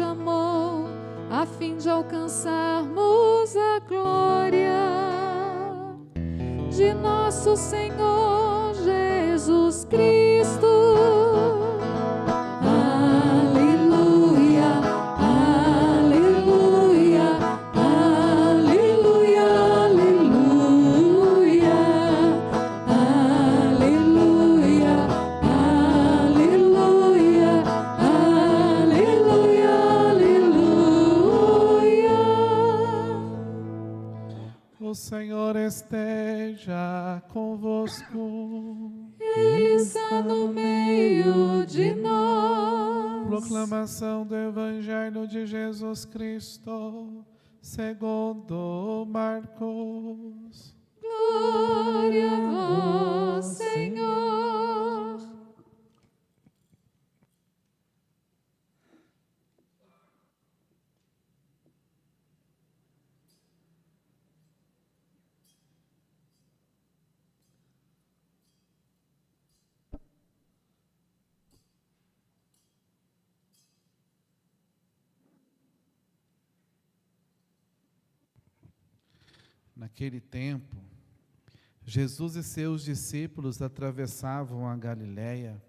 chamou a fim de alcançarmos a glória de nosso Senhor Jesus Cristo. Aleluia, aleluia, aleluia, aleluia, aleluia, aleluia, aleluia, aleluia. O Senhor esteja convosco. Ele está no meio de nós. Proclamação do Evangelho de Jesus Cristo, segundo Marcos. Glória a vós, Senhor. Naquele tempo, Jesus e seus discípulos atravessavam a Galiléia.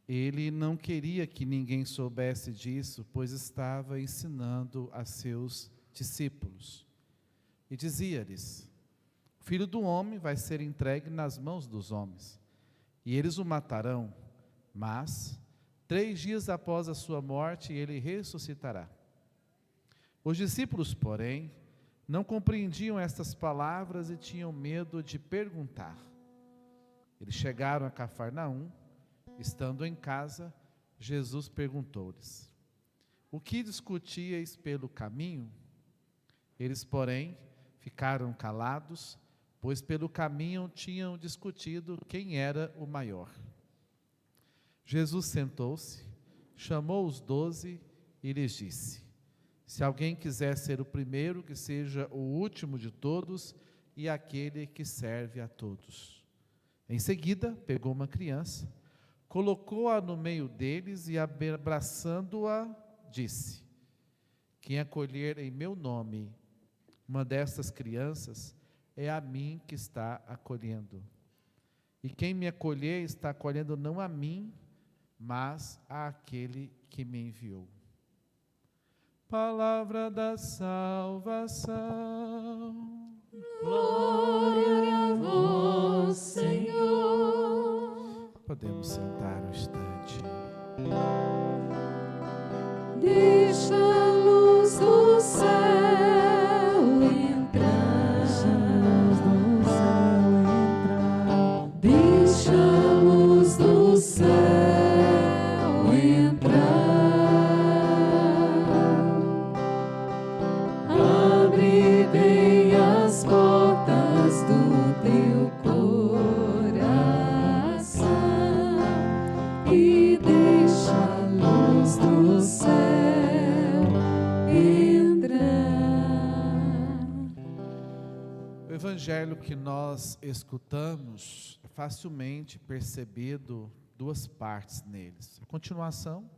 Ele não queria que ninguém soubesse disso, pois estava ensinando a seus discípulos. E dizia-lhes: o Filho do Homem vai ser entregue nas mãos dos homens, e eles o matarão, mas 3 dias após a sua morte ele ressuscitará. Os discípulos, porém, não compreendiam estas palavras e tinham medo de perguntar. Eles chegaram a Cafarnaum. Estando em casa, Jesus perguntou-lhes: o que discutíeis pelo caminho? Eles, porém, ficaram calados, pois pelo caminho tinham discutido quem era o maior. Jesus sentou-se, chamou os 12 e lhes disse: se alguém quiser ser o primeiro, que seja o último de todos e aquele que serve a todos. Em seguida, pegou uma criança, colocou-a no meio deles e, abraçando-a, disse: quem acolher em meu nome uma destas crianças, é a mim que está acolhendo. E quem me acolher está acolhendo não a mim, mas àquele que me enviou. Palavra da salvação. Glória a vós, Senhor. Podemos sentar um instante. Deixa a luz do céu entrar. Deixa a luz do céu entrar. Abre bem as portas do teu coração e deixa a luz do céu entrar. O evangelho que nós escutamos é facilmente percebido 2 partes neles. A continuação,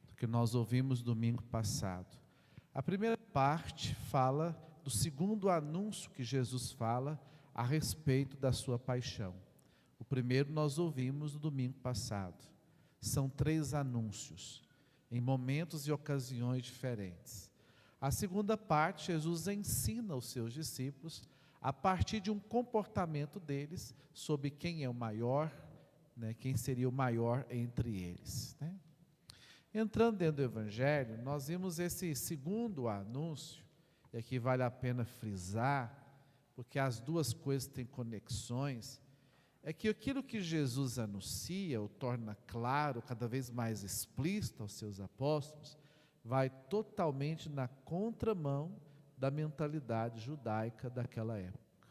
do que nós ouvimos domingo passado. A primeira parte fala do segundo anúncio que Jesus fala a respeito da sua paixão. O primeiro nós ouvimos no domingo passado. São 3 anúncios, em momentos e ocasiões diferentes. A segunda parte, Jesus ensina os seus discípulos, a partir de um comportamento deles, sobre quem é o maior, quem seria o maior entre eles. Entrando dentro do Evangelho, nós vimos esse segundo anúncio, e aqui vale a pena frisar, porque as 2 coisas têm conexões, é que aquilo que Jesus anuncia, ou torna claro, cada vez mais explícito aos seus apóstolos, vai totalmente na contramão da mentalidade judaica daquela época.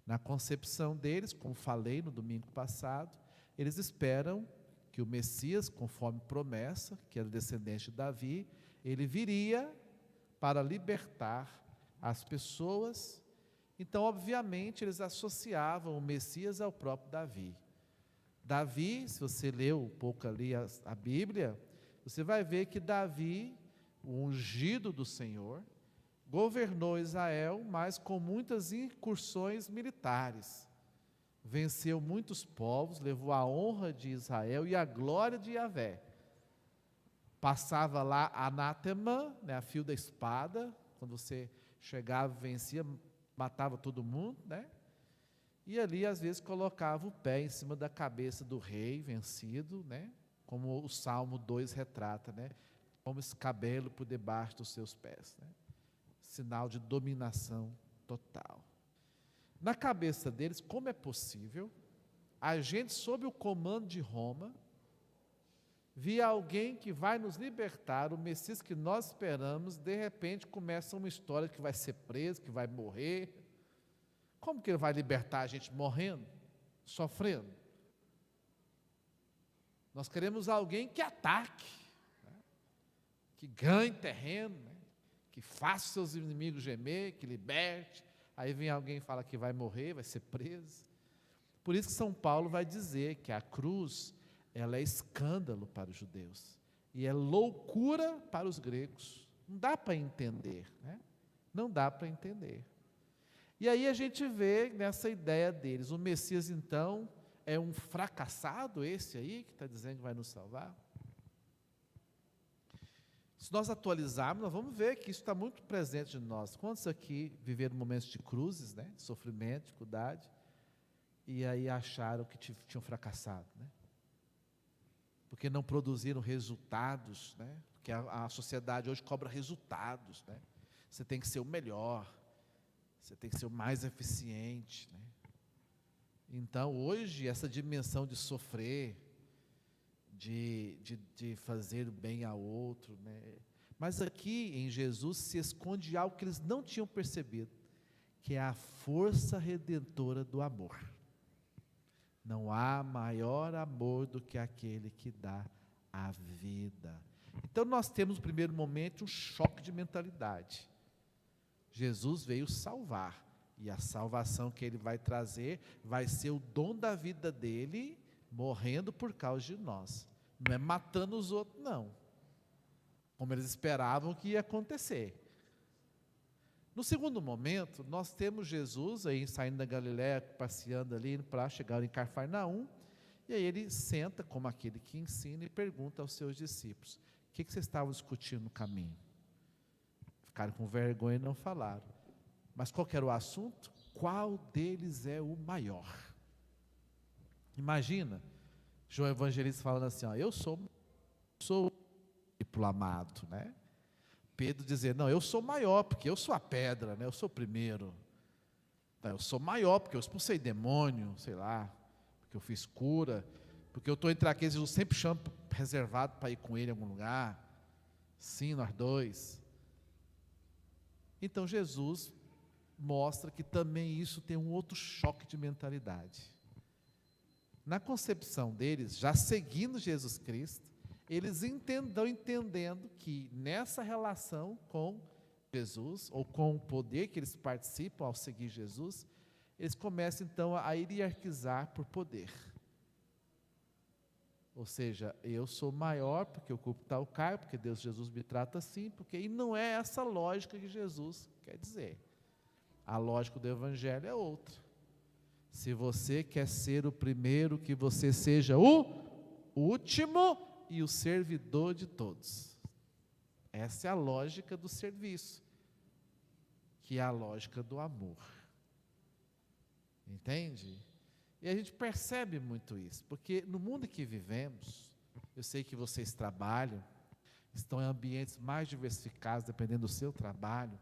Na concepção deles, como falei no domingo passado, eles esperam que o Messias, conforme promessa, que era descendente de Davi, ele viria para libertar as pessoas. Então, obviamente, eles associavam o Messias ao próprio Davi. Davi, se você leu um pouco ali a Bíblia, você vai ver que Davi, o ungido do Senhor, governou Israel, mas com muitas incursões militares. Venceu muitos povos, levou a honra de Israel e a glória de Yahvé. Passava lá anátema, né, a fio da espada, quando você chegava, vencia, matava todo mundo, né? E ali, às vezes, colocava o pé em cima da cabeça do rei vencido, né? Como o Salmo 2 retrata, né? Como escabelo por debaixo dos seus pés, né? Sinal de dominação total. Na cabeça deles, como é possível a gente, sob o comando de Roma, via alguém que vai nos libertar, o Messias que nós esperamos, de repente começa uma história que vai ser preso, que vai morrer. Como que ele vai libertar a gente morrendo, sofrendo? Nós queremos alguém que ataque, né? Que ganhe terreno, né? Que faça seus inimigos gemer, que liberte. Aí vem alguém e fala que vai morrer, vai ser preso. Por isso que São Paulo vai dizer que a cruz, ela é escândalo para os judeus e é loucura para os gregos. Não dá para entender, né? Não dá para entender. E aí a gente vê nessa ideia deles, o Messias então é um fracassado, esse aí que está dizendo que vai nos salvar? Se nós atualizarmos, nós vamos ver que isso está muito presente em nós. Quantos aqui viveram momentos de cruzes, né, de sofrimento, dificuldade, e aí acharam que tinham fracassado, né? Porque não produziram resultados, né? Porque a sociedade hoje cobra resultados, né? Você tem que ser o melhor, você tem que ser o mais eficiente, né? Então, hoje, essa dimensão de sofrer, de fazer o bem ao outro, né? Mas aqui em Jesus se esconde algo que eles não tinham percebido, que é a força redentora do amor. Não há maior amor do que aquele que dá a vida. Então nós temos no primeiro momento um choque de mentalidade. Jesus veio salvar, e a salvação que ele vai trazer vai ser o dom da vida dele, morrendo por causa de nós. Não é matando os outros, não, como eles esperavam que ia acontecer. No segundo momento, nós temos Jesus aí saindo da Galiléia, passeando ali para chegar em Cafarnaum, e aí ele senta como aquele que ensina e pergunta aos seus discípulos: o que vocês estavam discutindo no caminho? Ficaram com vergonha e não falaram. Mas qual que era o assunto? Qual deles é o maior? Imagina João Evangelista falando assim, ó, eu sou o discípulo amado, né? Pedro dizer, não, eu sou maior, porque eu sou a pedra, né? Eu sou o primeiro. Não, eu sou maior, porque eu expulsei demônio, sei lá, porque eu fiz cura, porque eu estou entre aqueles que eu sempre chamo reservado para ir com ele em algum lugar. Sim, nós dois. Então Jesus mostra que também isso tem um outro choque de mentalidade. Na concepção deles, já seguindo Jesus Cristo, eles estão entendendo que nessa relação com Jesus, ou com o poder que eles participam ao seguir Jesus, eles começam então a hierarquizar por poder. Ou seja, eu sou maior porque eu ocupo tal cargo, porque Deus, Jesus me trata assim, e não é essa lógica que Jesus quer dizer. A lógica do Evangelho é outra. Se você quer ser o primeiro, que você seja o último e o servidor de todos. Essa é a lógica do serviço, que é a lógica do amor. Entende? E a gente percebe muito isso, porque no mundo em que vivemos, eu sei que vocês trabalham, estão em ambientes mais diversificados, dependendo do seu trabalho,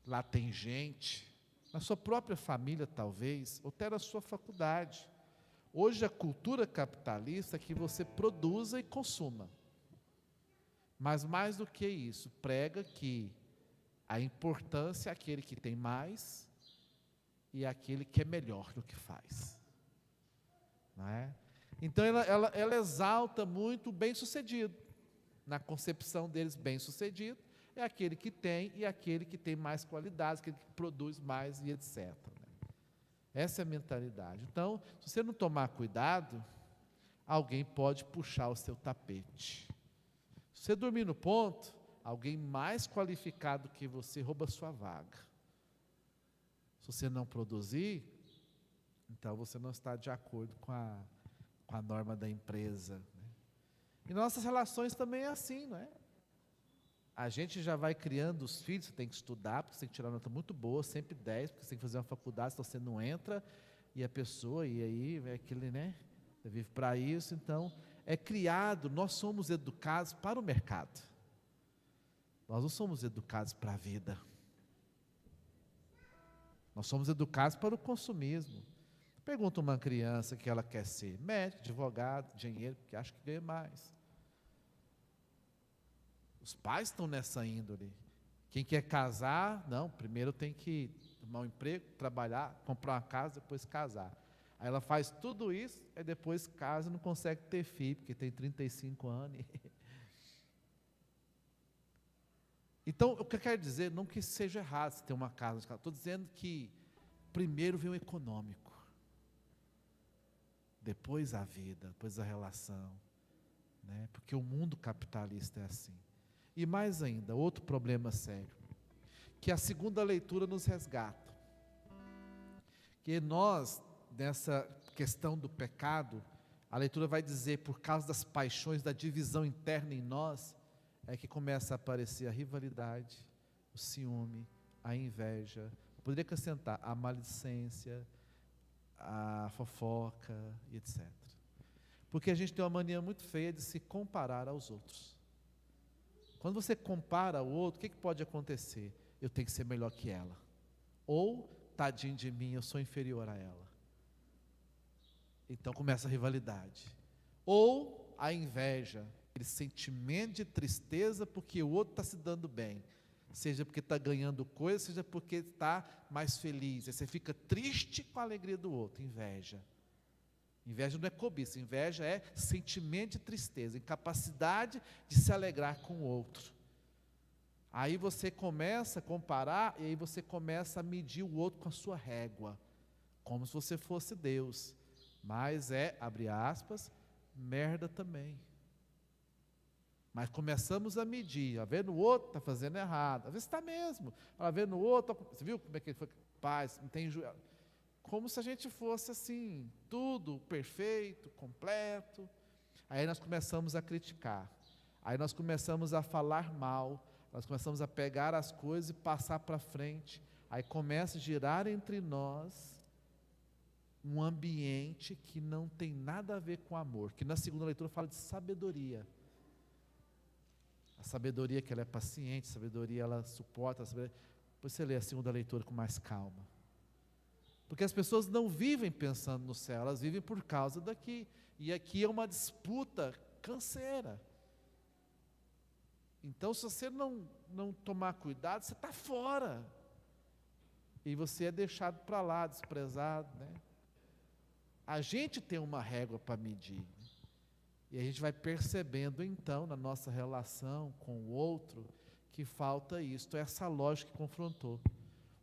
lá tem gente, na sua própria família talvez, ou até na sua faculdade. Hoje a cultura capitalista é que você produza e consuma. Mas mais do que isso, prega que a importância é aquele que tem mais e aquele que é melhor no que faz. Não é? Então ela exalta muito o bem-sucedido. Na concepção deles, bem-sucedido é aquele que tem e aquele que tem mais qualidades, aquele que produz mais e etc. Né? Essa é a mentalidade. Então, se você não tomar cuidado, alguém pode puxar o seu tapete. Se você dormir no ponto, alguém mais qualificado que você rouba a sua vaga. Se você não produzir, então você não está de acordo com a norma da empresa, né? E nossas relações também é assim, não é? A gente já vai criando os filhos, você tem que estudar, porque você tem que tirar uma nota muito boa, sempre 10, porque você tem que fazer uma faculdade, senão você não entra, e a pessoa, e aí, é aquele, né? Você vive para isso, então, é criado, nós somos educados para o mercado. Nós não somos educados para a vida. Nós somos educados para o consumismo. Pergunta uma criança que ela quer ser: médico, advogado, engenheiro, porque acha que ganha mais. Os pais estão nessa índole. Quem quer casar, não, primeiro tem que tomar um emprego, trabalhar, comprar uma casa, depois casar. Aí ela faz tudo isso, e depois casa e não consegue ter filho, porque tem 35 anos. Então, o que eu quero dizer, não que seja errado se ter uma casa, estou dizendo que primeiro vem o econômico, depois a vida, depois a relação, né? Porque o mundo capitalista é assim. E mais ainda, outro problema sério, que a segunda leitura nos resgata, que nós, nessa questão do pecado, a leitura vai dizer, por causa das paixões, da divisão interna em nós, é que começa a aparecer a rivalidade, o ciúme, a inveja, eu poderia acrescentar a maledicência, a fofoca, e etc. Porque a gente tem uma mania muito feia de se comparar aos outros. Quando você compara o outro, o que pode acontecer? Eu tenho que ser melhor que ela. Ou, tadinho de mim, eu sou inferior a ela. Então começa a rivalidade. Ou a inveja, aquele sentimento de tristeza porque o outro está se dando bem. Seja porque está ganhando coisa, seja porque está mais feliz. Aí você fica triste com a alegria do outro, inveja. Inveja não é cobiça, inveja é sentimento de tristeza, incapacidade de se alegrar com o outro. Aí você começa a comparar, e aí você começa a medir o outro com a sua régua, como se você fosse Deus. Mas é, abre aspas, merda também. Mas começamos a medir, a ver no outro está fazendo errado, às vezes está mesmo, a ver no outro, você viu como é que ele foi capaz, não tem juízo. Como se a gente fosse assim, tudo perfeito, completo. Aí nós começamos a criticar, aí nós começamos a falar mal, nós começamos a pegar as coisas e passar para frente, aí começa a girar entre nós um ambiente que não tem nada a ver com amor, que na segunda leitura fala de sabedoria. A sabedoria que ela é paciente, a sabedoria ela suporta, depois você lê a segunda leitura com mais calma. Porque as pessoas não vivem pensando no céu, elas vivem por causa daqui. E aqui é uma disputa canseira. Então, se você não tomar cuidado, você está fora. E você é deixado para lá, desprezado, né? A gente tem uma régua para medir. E a gente vai percebendo, então, na nossa relação com o outro, que falta isso. Essa lógica que confrontou.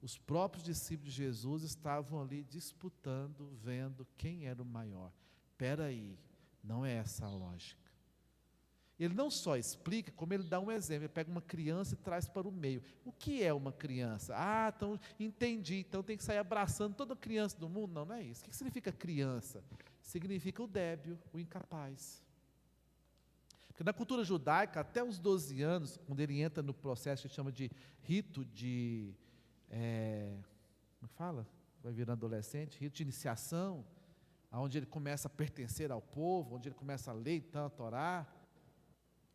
Os próprios discípulos de Jesus estavam ali disputando, vendo quem era o maior. Espera aí, não é essa a lógica. Ele não só explica, como ele dá um exemplo. Ele pega uma criança e traz para o meio. O que é uma criança? Ah, então entendi, então tem que sair abraçando toda criança do mundo? Não, não é isso. O que significa criança? Significa o débil, o incapaz. Porque na cultura judaica, até os 12 anos, quando ele entra no processo que chama de rito de... como fala? Vai virando adolescente, rito de iniciação, onde ele começa a pertencer ao povo, onde ele começa a ler então a Torá,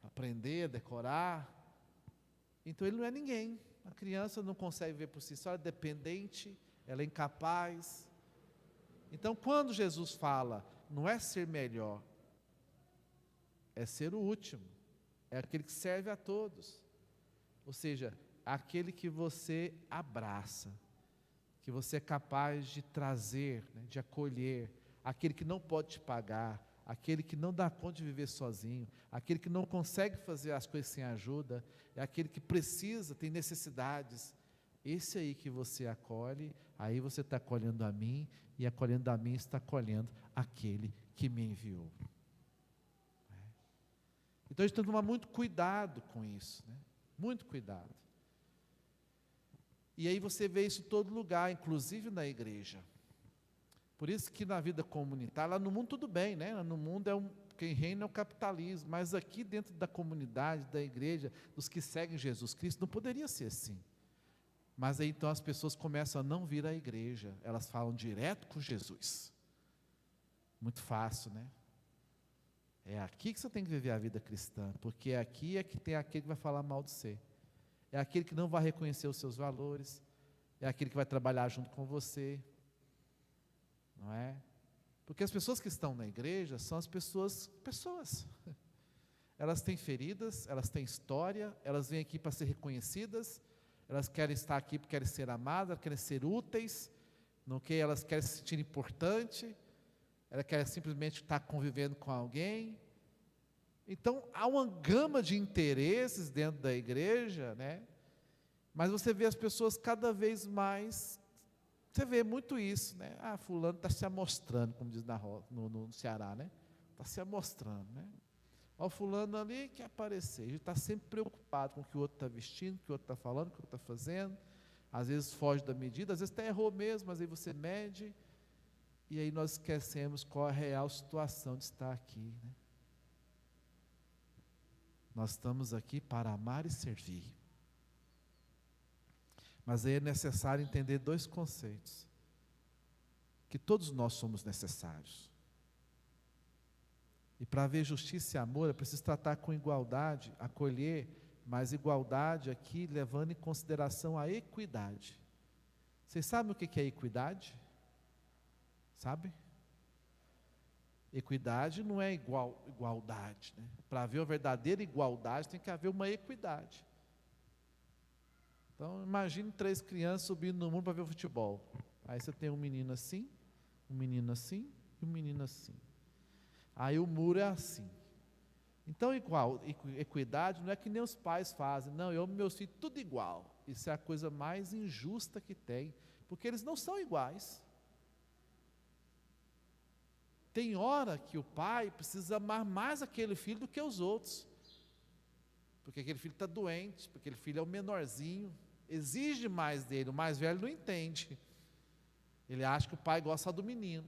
aprender, decorar. Então ele não é ninguém. A criança não consegue ver por si só, ela é dependente, ela é incapaz. Então quando Jesus fala, não é ser melhor, é ser o último, é aquele que serve a todos. Ou seja, aquele que você abraça, que você é capaz de trazer, né, de acolher, aquele que não pode te pagar, aquele que não dá conta de viver sozinho, aquele que não consegue fazer as coisas sem ajuda, é aquele que precisa, tem necessidades. Esse aí que você acolhe, aí você está acolhendo a mim, e acolhendo a mim está acolhendo aquele que me enviou. Então a gente tem que tomar muito cuidado com isso, né? Muito cuidado. E aí você vê isso em todo lugar, inclusive na igreja. Por isso que na vida comunitária, lá no mundo tudo bem, né? Lá no mundo quem reina é o capitalismo, mas aqui dentro da comunidade, da igreja, dos que seguem Jesus Cristo, não poderia ser assim. Mas aí então as pessoas começam a não vir à igreja, elas falam direto com Jesus. Muito fácil, né? É aqui que você tem que viver a vida cristã, porque aqui é que tem aquele que vai falar mal de você. É aquele que não vai reconhecer os seus valores, é aquele que vai trabalhar junto com você, não é? Porque as pessoas que estão na igreja são as pessoas. Elas têm feridas, elas têm história, elas vêm aqui para ser reconhecidas, elas querem estar aqui porque querem ser amadas, elas querem ser úteis, não que elas querem se sentir importante, elas querem simplesmente estar convivendo com alguém. Então, há uma gama de interesses dentro da igreja, né? Mas você vê as pessoas cada vez mais, você vê muito isso, né? Ah, fulano está se amostrando, como diz no Ceará, né? Está se amostrando, né? Ó, o fulano ali quer aparecer, a gente está sempre preocupado com o que o outro está vestindo, o que o outro está falando, o que o outro está fazendo. Às vezes foge da medida, às vezes até errou mesmo, mas aí você mede, e aí nós esquecemos qual a real situação de estar aqui, né? Nós estamos aqui para amar e servir. Mas aí é necessário entender dois conceitos. Que todos nós somos necessários. E para haver justiça e amor, é preciso tratar com igualdade, acolher, mas igualdade aqui levando em consideração a equidade. Vocês sabem o que é equidade? Sabe? Equidade não é igualdade, né? Para haver uma verdadeira igualdade, tem que haver uma equidade. Então, imagine 3 crianças subindo no muro para ver o futebol. Aí você tem um menino assim e um menino assim. Aí o muro é assim. Então, equidade não é que nem os pais fazem. Não, eu amo meus filhos tudo igual. Isso é a coisa mais injusta que tem, porque eles não são iguais. Tem hora que o pai precisa amar mais aquele filho do que os outros, porque aquele filho está doente, porque aquele filho é o menorzinho, exige mais dele, o mais velho não entende, ele acha que o pai gosta do menino,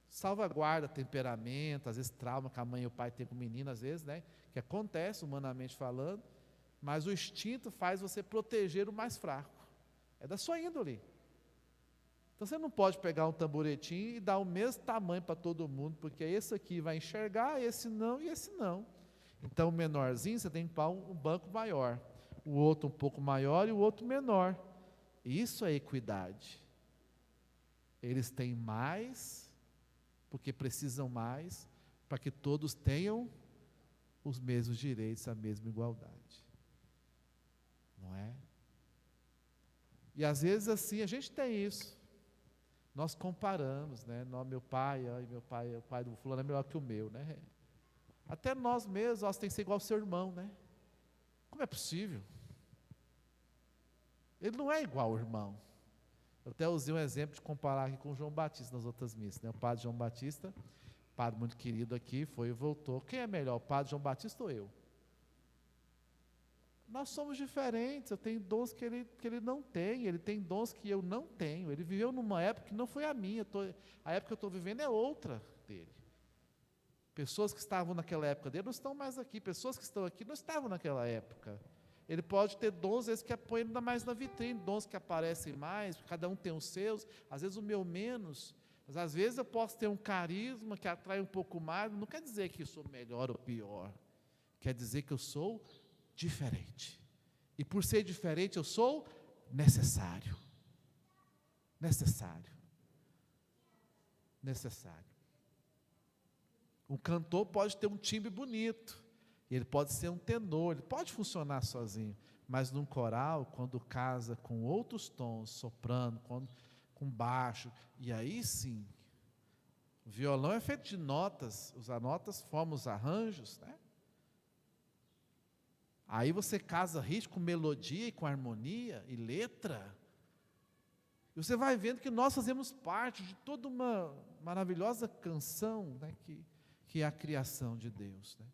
salvaguarda temperamento, às vezes trauma que a mãe e o pai têm com o menino, às vezes, né, que acontece humanamente falando, mas o instinto faz você proteger o mais fraco, é da sua índole. Então você não pode pegar um tamboretinho e dar o mesmo tamanho para todo mundo, porque esse aqui vai enxergar, esse não e esse não. Então o menorzinho você tem que pôr um banco maior, o outro um pouco maior e o outro menor. Isso é equidade. Eles têm mais, porque precisam mais, para que todos tenham os mesmos direitos, a mesma igualdade. Não é? E às vezes assim, a gente tem isso. Nós comparamos, né? Meu pai, o pai do fulano é melhor que o meu, né? Até nós mesmos, nós temos que ser igual ao seu irmão, né? Como é possível? Ele não é igual ao irmão. Eu até usei um exemplo de comparar aqui com o João Batista nas outras missas, né? O padre João Batista, padre muito querido aqui, foi e voltou. Quem é melhor, o padre João Batista ou eu? Nós somos diferentes, eu tenho dons que ele não tem, ele tem dons que eu não tenho, ele viveu numa época que não foi a minha, a época que eu estou vivendo é outra dele. Pessoas que estavam naquela época dele não estão mais aqui, pessoas que estão aqui não estavam naquela época. Ele pode ter dons, às vezes, que põe ainda mais na vitrine, dons que aparecem mais, cada um tem os seus, às vezes o meu menos, mas às vezes eu posso ter um carisma que atrai um pouco mais, não quer dizer que eu sou melhor ou pior, quer dizer que eu sou diferente. E por ser diferente, eu sou necessário. Necessário. Necessário. Um cantor pode ter um timbre bonito, ele pode ser um tenor, ele pode funcionar sozinho, mas num coral, quando casa com outros tons, soprano, com baixo, e aí sim, o violão é feito de notas, as notas formam os arranjos, né? Aí você casa ritmo com melodia e com harmonia e letra. E você vai vendo que nós fazemos parte de toda uma maravilhosa canção, né, que é a criação de Deus, né?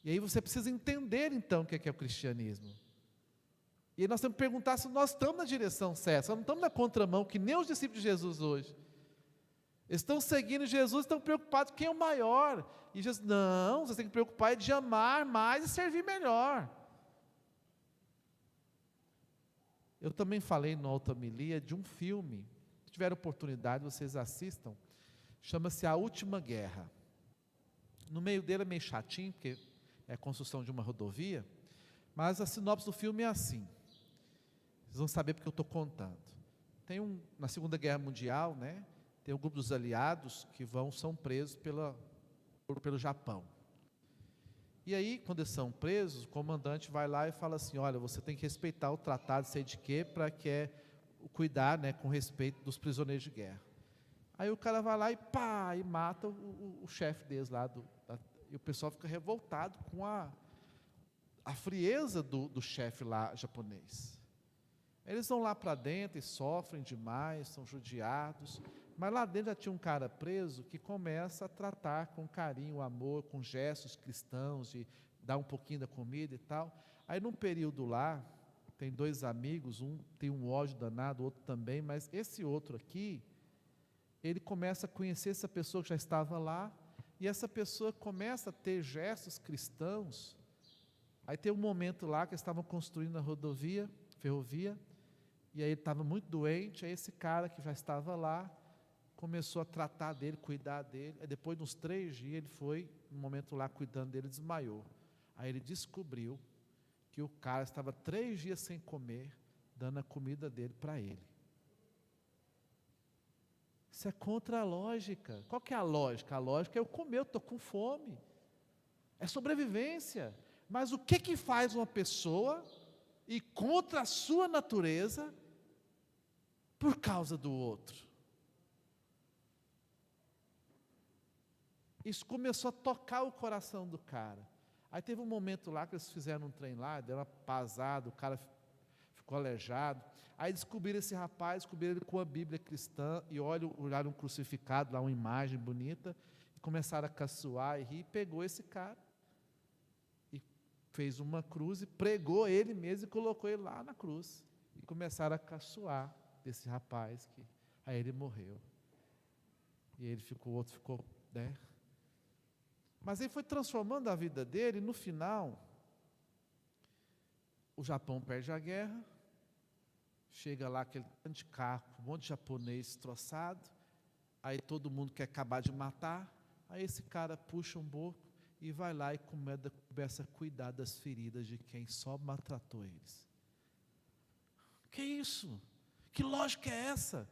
E aí você precisa entender então o que é o cristianismo. E aí nós temos que perguntar se nós estamos na direção certa, se nós não estamos na contramão, que nem os discípulos de Jesus hoje. Eles estão seguindo Jesus, estão preocupados quem é o maior. E Jesus, não, você tem que preocupar de amar mais e servir melhor. Eu também falei na outra homilia de um filme, se tiver oportunidade vocês assistam, chama-se A Última Guerra. No meio dele é meio chatinho, porque é a construção de uma rodovia, mas a sinopse do filme é assim, vocês vão saber porque eu estou contando. Na Segunda Guerra Mundial, né, tem um grupo dos aliados que são presos pelo Japão. E aí, quando eles são presos, o comandante vai lá e fala assim, olha, você tem que respeitar o tratado, sei de quê, para cuidar, né, com respeito dos prisioneiros de guerra. Aí o cara vai lá e mata o chefe deles lá, e o pessoal fica revoltado com a frieza do chefe lá japonês. Eles vão lá para dentro e sofrem demais, são judiados, mas lá dentro já tinha um cara preso que começa a tratar com carinho, amor, com gestos cristãos, de dar um pouquinho da comida e tal. Aí num período lá, tem dois amigos, um tem um ódio danado, o outro também, mas esse outro aqui, ele começa a conhecer essa pessoa que já estava lá, e essa pessoa começa a ter gestos cristãos. Aí tem um momento lá que eles estavam construindo a ferrovia, e aí ele estava muito doente, aí esse cara que já estava lá, começou a tratar dele, cuidar dele, aí depois de uns 3 dias, ele foi, no momento lá, cuidando dele, desmaiou. Aí ele descobriu que o cara estava 3 dias sem comer, dando a comida dele para ele. Isso é contra a lógica. Qual que é a lógica? A lógica é eu comer, eu estou com fome. É sobrevivência. Mas o que faz uma pessoa ir contra a sua natureza por causa do outro? Isso começou a tocar o coração do cara. Aí teve um momento lá que eles fizeram um trem lá, deu uma pasada, o cara ficou aleijado. Aí descobriram esse rapaz, descobriram ele com a Bíblia cristã, e olharam um crucificado lá, uma imagem bonita, e começaram a caçoar e rir, e pegou esse cara, e fez uma cruz, e pregou ele mesmo, e colocou ele lá na cruz, e começaram a caçoar desse rapaz, aí ele morreu, e o outro ficou, né? Mas ele foi transformando a vida dele, e no final, o Japão perde a guerra, chega lá aquele tanto de carro, um monte de japonês destroçado, aí todo mundo quer acabar de matar, aí esse cara puxa um boco e vai lá e começa a cuidar das feridas de quem só maltratou eles. Que isso? Que lógica é essa?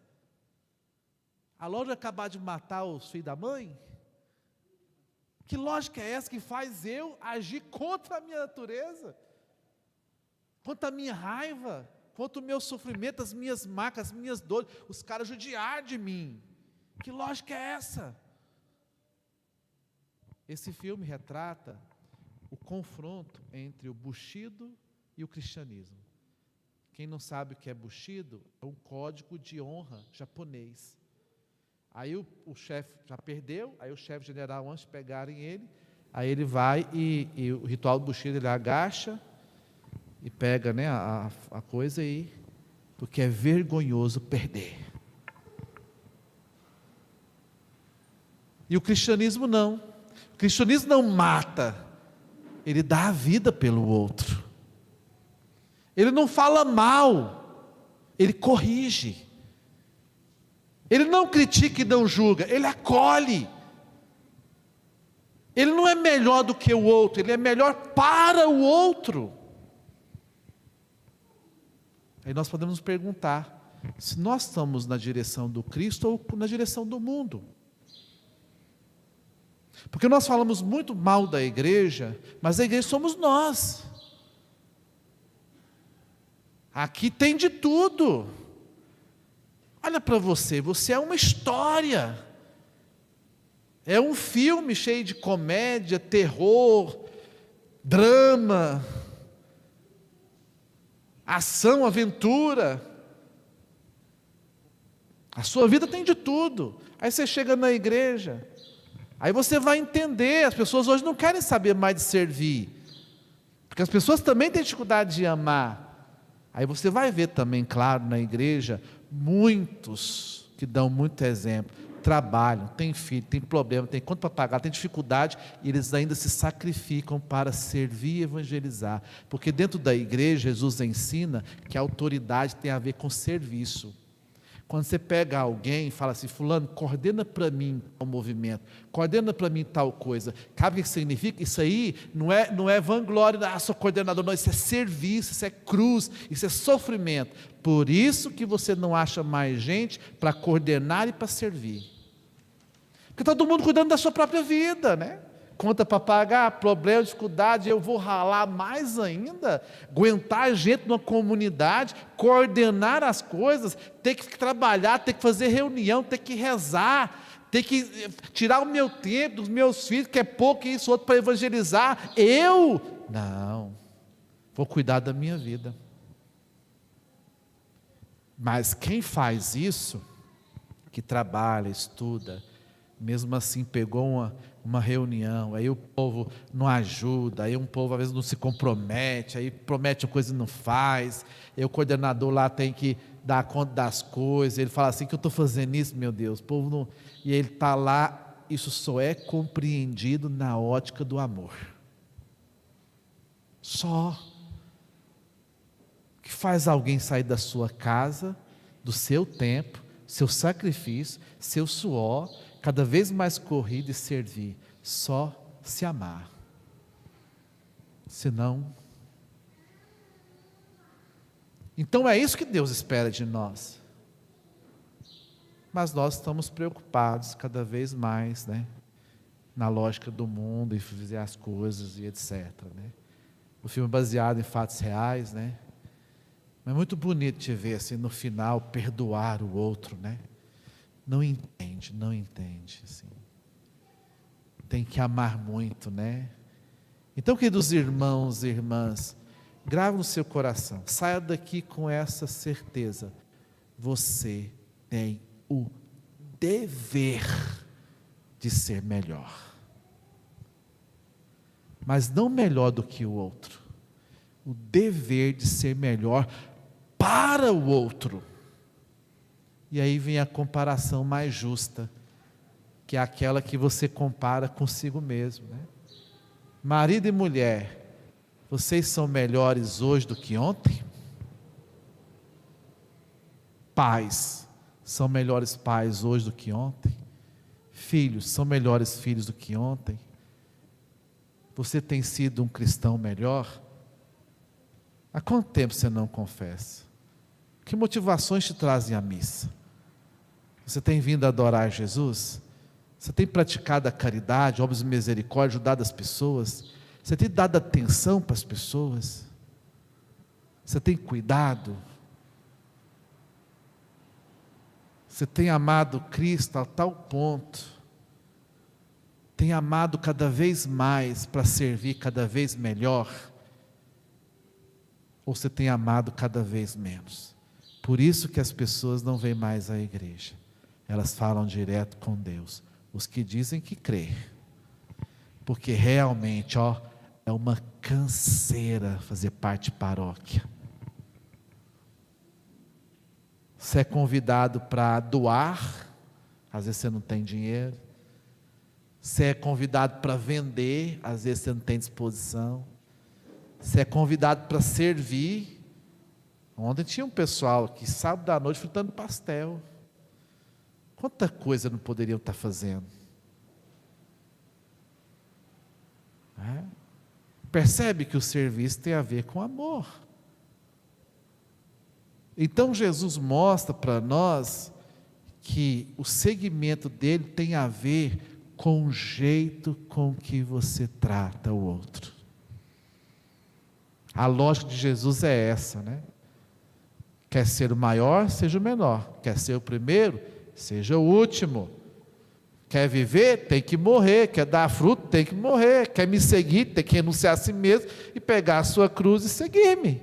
A lógica é acabar de matar os filhos da mãe? Que lógica é essa que faz eu agir contra a minha natureza? Contra a minha raiva? Contra o meu sofrimento, as minhas marcas, as minhas dores, os caras judiar de mim. Que lógica é essa? Esse filme retrata o confronto entre o Bushido e o cristianismo. Quem não sabe o que é Bushido, é um código de honra japonês. Aí o chefe já perdeu, aí o chefe general, antes de pegarem ele, aí ele vai e o ritual do Bushido, ele agacha, e pega, né, a coisa aí, porque é vergonhoso perder. E o cristianismo não. O cristianismo não mata, ele dá a vida pelo outro. Ele não fala mal, ele corrige. Ele não critica e não julga, ele acolhe. Ele não é melhor do que o outro, ele é melhor para o outro. Aí nós podemos nos perguntar se nós estamos na direção do Cristo ou na direção do mundo. Porque nós falamos muito mal da igreja, mas a igreja somos nós. Aqui tem de tudo. Olha para você, você é uma história. É um filme cheio de comédia, terror, drama, ação, aventura. A sua vida tem de tudo. Aí você chega na igreja, Aí você vai entender, as pessoas hoje não querem saber mais de servir, porque as pessoas também têm dificuldade de amar. Aí você vai ver também, claro, na igreja, muitos que dão muito exemplo, trabalham, têm filho, têm problema, têm conta para pagar, têm dificuldade, e eles ainda se sacrificam para servir e evangelizar, porque dentro da igreja, Jesus ensina que a autoridade tem a ver com serviço. Quando você pega alguém e fala assim, fulano, coordena para mim o movimento, coordena para mim tal coisa, sabe o que significa? Isso aí não é vanglória, sou coordenador, não, isso é serviço, isso é cruz, isso é sofrimento. Por isso que você não acha mais gente para coordenar e para servir, porque todo mundo cuidando da sua própria vida, né? Conta para pagar, problema, dificuldade, eu vou ralar mais ainda, aguentar gente numa comunidade, coordenar as coisas, ter que trabalhar, ter que fazer reunião, ter que rezar, ter que tirar o meu tempo dos meus filhos, que é pouco e isso outro para evangelizar. Não, vou cuidar da minha vida. Mas quem faz isso, que trabalha, estuda, mesmo assim pegou uma reunião, aí o povo não ajuda, aí um povo às vezes não se compromete, aí promete uma coisa e não faz, aí o coordenador lá tem que dar conta das coisas, ele fala assim, que eu estou fazendo isso, meu Deus, o povo não, e ele está lá, isso só é compreendido na ótica do amor, só, que faz alguém sair da sua casa, do seu tempo, seu sacrifício, seu suor, cada vez mais corrido e servir, só se amar, senão, então é isso que Deus espera de nós, mas nós estamos preocupados cada vez mais, né, na lógica do mundo, e fazer as coisas e etc, né? O filme é baseado em fatos reais, né, mas é muito bonito te ver assim, no final, perdoar o outro, né, não entende, assim. Tem que amar muito, né? Então, queridos irmãos e irmãs, grave no seu coração, saia daqui com essa certeza, você tem o dever de ser melhor, mas não melhor do que o outro, o dever de ser melhor para o outro. E aí vem a comparação mais justa, que é aquela que você compara consigo mesmo, né? Marido e mulher, vocês são melhores hoje do que ontem? Pais, são melhores pais hoje do que ontem? Filhos, são melhores filhos do que ontem? Você tem sido um cristão melhor? Há quanto tempo você não confessa? Que motivações te trazem à missa? Você tem vindo adorar Jesus? Você tem praticado a caridade, obras de misericórdia, ajudado as pessoas? Você tem dado atenção para as pessoas? Você tem cuidado? Você tem amado Cristo a tal ponto? Tem amado cada vez mais para servir cada vez melhor? Ou você tem amado cada vez menos? Por isso que as pessoas não vêm mais à igreja. Elas falam direto com Deus, os que dizem que crê, porque realmente, é uma canseira fazer parte de paróquia. Você é convidado para doar, às vezes você não tem dinheiro, você é convidado para vender, às vezes você não tem disposição, você é convidado para servir. Ontem tinha um pessoal que sábado à noite fritando pastel. Quanta coisa não poderiam estar fazendo? Percebe que o serviço tem a ver com amor. Então Jesus mostra para nós que o segmento dele tem a ver com o jeito com que você trata o outro. A lógica de Jesus é essa, né? Quer ser o maior, seja o menor. Quer ser o primeiro, seja o último. Quer viver, tem que morrer. Quer dar fruto, tem que morrer. Quer me seguir, tem que renunciar a si mesmo e pegar a sua cruz e seguir-me.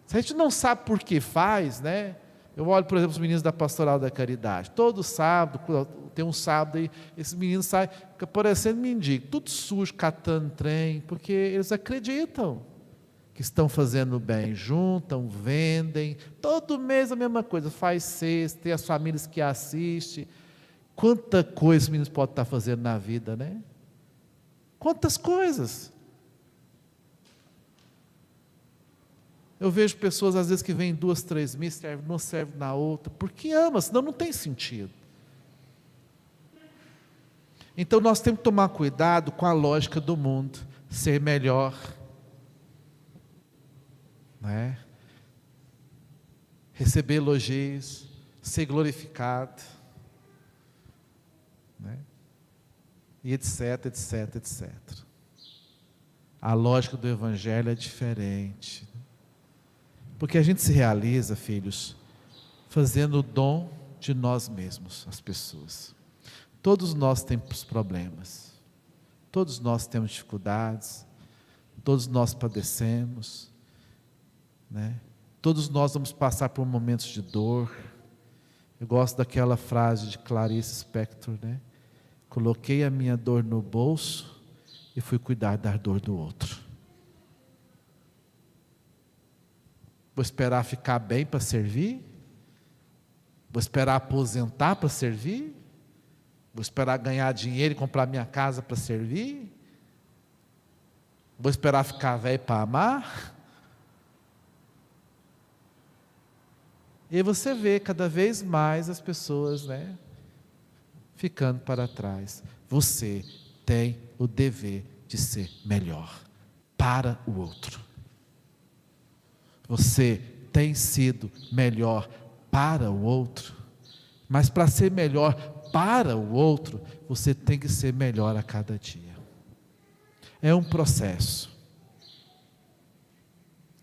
Se a gente não sabe por que faz, né? Eu olho, por exemplo, os meninos da Pastoral da Caridade. Todo sábado, tem um sábado aí, esses meninos saem, fica parecendo mendigo, tudo sujo, catando trem, porque eles acreditam que estão fazendo bem, juntam, vendem, todo mês a mesma coisa, faz cesta, tem as famílias que assistem. Quanta coisa os meninos podem estar fazendo na vida, né? Quantas coisas. Eu vejo pessoas às vezes que vêm 2, 3 missas, não serve na outra, porque ama, senão não tem sentido. Então nós temos que tomar cuidado com a lógica do mundo, ser melhor, não é? Receber elogios, ser glorificado, né? E etc, etc, etc. A lógica do Evangelho é diferente. Porque a gente se realiza, filhos, fazendo o dom de nós mesmos, as pessoas. Todos nós temos problemas, todos nós temos dificuldades, todos nós padecemos, né? Todos nós vamos passar por momentos de dor. Eu gosto daquela frase de Clarice Lispector, né? Coloquei a minha dor no bolso e fui cuidar da dor do outro. Vou esperar ficar bem para servir? Vou esperar aposentar para servir? Vou esperar ganhar dinheiro e comprar minha casa para servir? Vou esperar ficar velho para amar? E você vê cada vez mais as pessoas, né, ficando para trás. Você tem o dever de ser melhor para o outro. Você tem sido melhor para o outro, mas para ser melhor para o outro, você tem que ser melhor a cada dia. É um processo.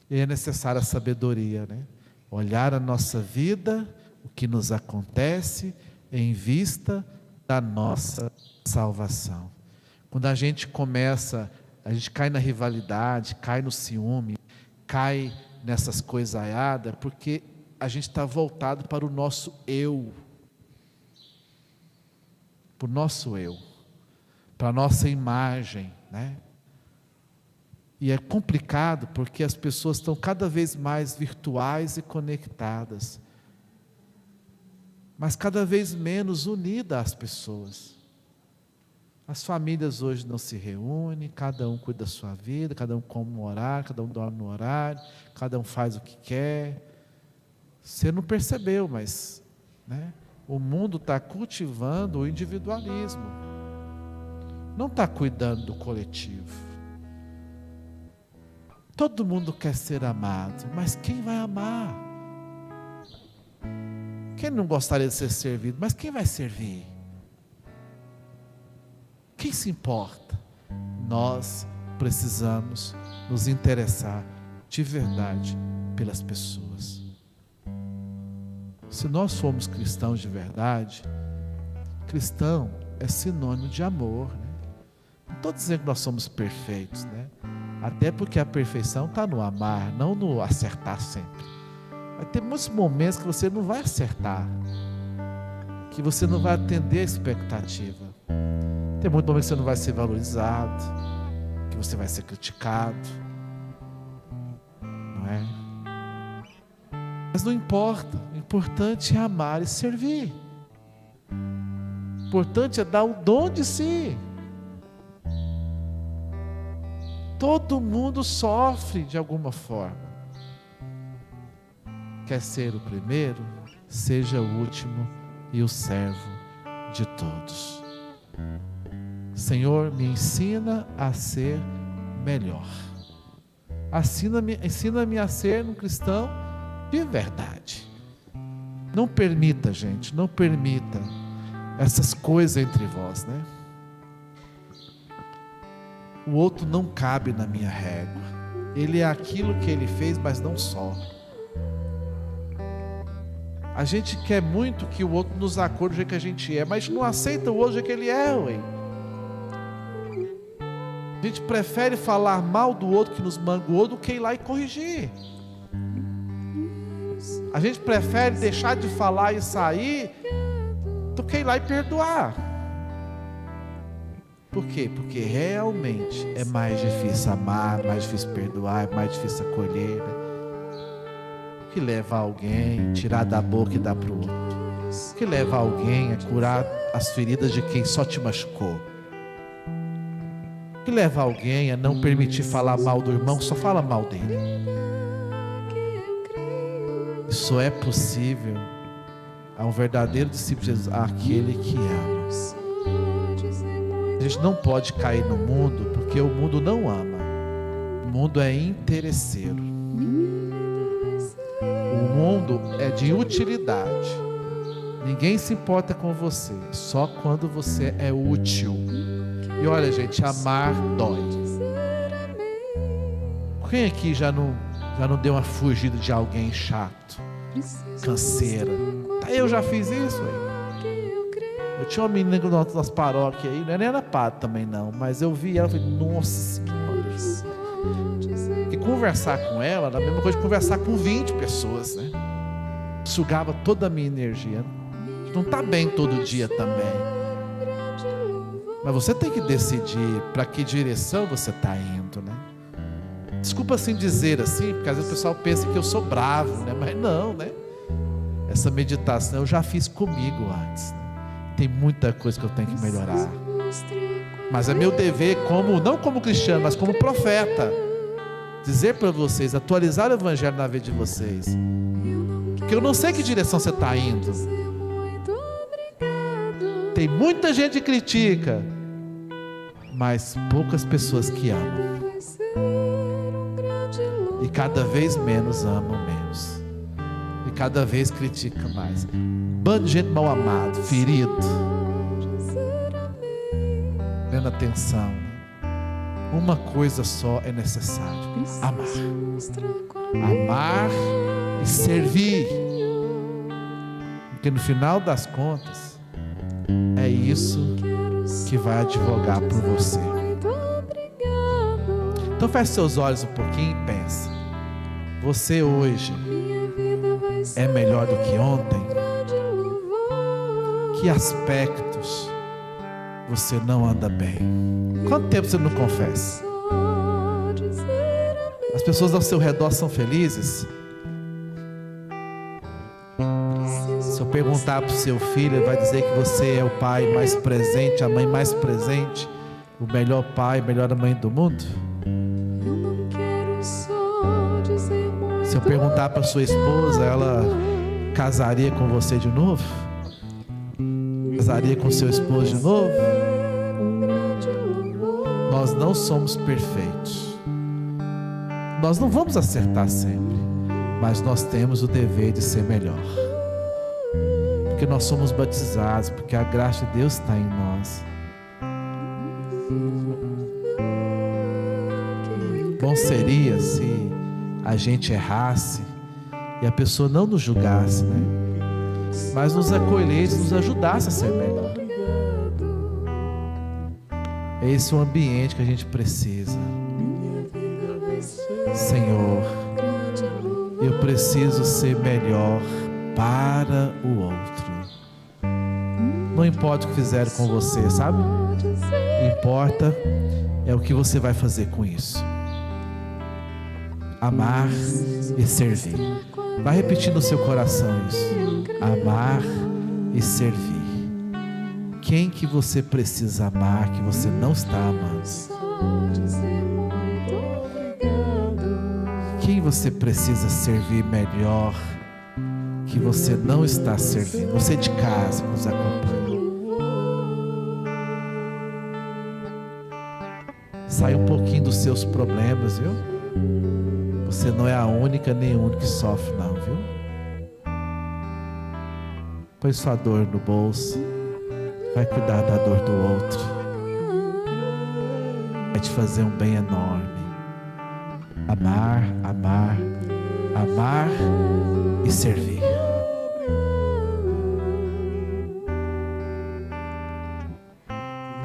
E é necessária a sabedoria, né? Olhar a nossa vida, o que nos acontece, em vista da nossa salvação. Quando a gente começa, a gente cai na rivalidade, cai no ciúme, cai nessas coisaiadas, porque a gente está voltado para o nosso eu, para o nosso eu, para a nossa imagem, né? E é complicado porque as pessoas estão cada vez mais virtuais e conectadas, mas cada vez menos unidas às pessoas. As famílias hoje não se reúnem, cada um cuida da sua vida, cada um come no horário, cada um dorme no horário, cada um faz o que quer. Você não percebeu, mas, né, o mundo está cultivando o individualismo, não está cuidando do coletivo. Todo mundo quer ser amado, mas quem vai amar? Quem não gostaria de ser servido, mas quem vai servir? Quem se importa? Nós precisamos nos interessar de verdade pelas pessoas. Se nós formos cristãos de verdade, cristão é sinônimo de amor, né? Não estou dizendo que nós somos perfeitos, né? Até porque a perfeição está no amar, não no acertar sempre. Vai ter muitos momentos que você não vai acertar, que você não vai atender a expectativa. Tem muitos momentos que você não vai ser valorizado, que você vai ser criticado, não é? Mas não importa, o importante é amar e servir. O importante é dar o dom de si. Todo mundo sofre de alguma forma. Quer ser o primeiro? Seja o último e o servo de todos. Senhor, me ensina a ser melhor. Ensina-me a ser um cristão de verdade. Não permita, gente, não permita essas coisas entre vós, né? O outro não cabe na minha régua. Ele é aquilo que ele fez, mas não só. A gente quer muito que o outro nos acolha do jeito que a gente é, mas não aceita o outro do jeito que ele é, ué. A gente prefere falar mal do outro que nos magoou do que ir lá e corrigir. A gente prefere deixar de falar e sair do que ir lá e perdoar. Por quê? Porque realmente é mais difícil amar, mais difícil perdoar, é mais difícil acolher, né? O que leva alguém a tirar da boca e dar para o outro? O que leva alguém a curar as feridas de quem só te machucou? O que leva alguém a não permitir falar mal do irmão, só fala mal dele? Isso é possível a um verdadeiro discípulo de Jesus, aquele que ama. A gente não pode cair no mundo, porque o mundo não ama. O mundo é interesseiro. O mundo é de utilidade. Ninguém se importa com você, só quando você é útil. E olha, gente, amar dói. Quem aqui já não deu uma fugida de alguém chato, canseira? Eu já fiz isso aí. Eu tinha uma menina nas paróquias aí, não era padre também não, mas eu vi ela e falei, nossa senhora. E conversar com ela era a mesma coisa que conversar com 20 pessoas, né? Sugava toda a minha energia. Não está bem todo dia também. Mas você tem que decidir para que direção você está indo, né? Desculpa assim dizer assim, porque às vezes o pessoal pensa que eu sou bravo, né? Mas não, né? Essa meditação eu já fiz comigo antes, né? Tem muita coisa que eu tenho que melhorar. Mas é meu dever, não como cristiano, mas como profeta, dizer para vocês, atualizar o evangelho na vida de vocês. Porque eu não sei que direção você está indo. Tem muita gente que critica, mas poucas pessoas que amam. E cada vez menos amam menos. E cada vez critica mais. Bando de gente mal amado, ferido. Prenda atenção. Uma coisa só é necessário: amar. Amar e servir. Porque no final das contas, é isso que vai advogar por você. Então feche seus olhos um pouquinho e pensa. Você hoje é melhor do que ontem? Que aspectos você não anda bem? Quanto tempo você não confessa? As pessoas ao seu redor são felizes? Se eu perguntar para o seu filho, ele vai dizer que você é o pai mais presente, a mãe mais presente, o melhor pai, a melhor mãe do mundo? Se eu perguntar para sua esposa, ela casaria com você de novo? Casaria com seu esposo de novo? Nós não somos perfeitos. Nós não vamos acertar sempre, mas nós temos o dever de ser melhor. Porque nós somos batizados, porque a graça de Deus está em nós. Bom seria se a gente errasse e a pessoa não nos julgasse, né? Mas nos acolhesse, nos ajudasse a ser melhor. É esse o ambiente que a gente precisa. Senhor, eu preciso ser melhor para o outro. Não importa o que fizeram com você, sabe? O que importa é o que você vai fazer com isso. Amar e servir. Vai repetir no seu coração isso. Amar e servir. Quem que você precisa amar que você não está amando? Quem você precisa servir melhor que você não está servindo? Você de casa que nos acompanha. Sai um pouquinho dos seus problemas, viu? Você não é a única nem o único que sofre não, viu? Põe sua dor no bolso. Vai cuidar da dor do outro. Vai te fazer um bem enorme. Amar, amar, amar e servir.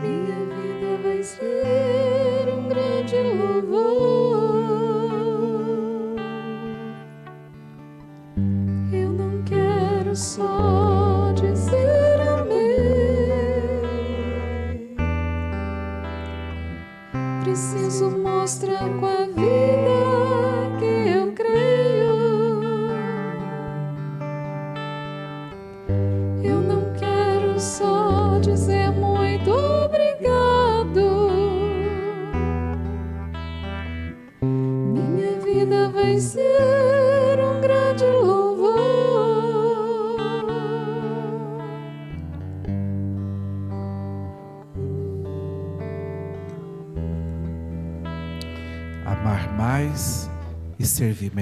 Minha vida vai ser um grande louvor. Eu preciso mostrar com a vida que eu creio. Eu não quero só dizer muito obrigado. Minha vida vai ser um grande louvor. Amar mais e servir melhor.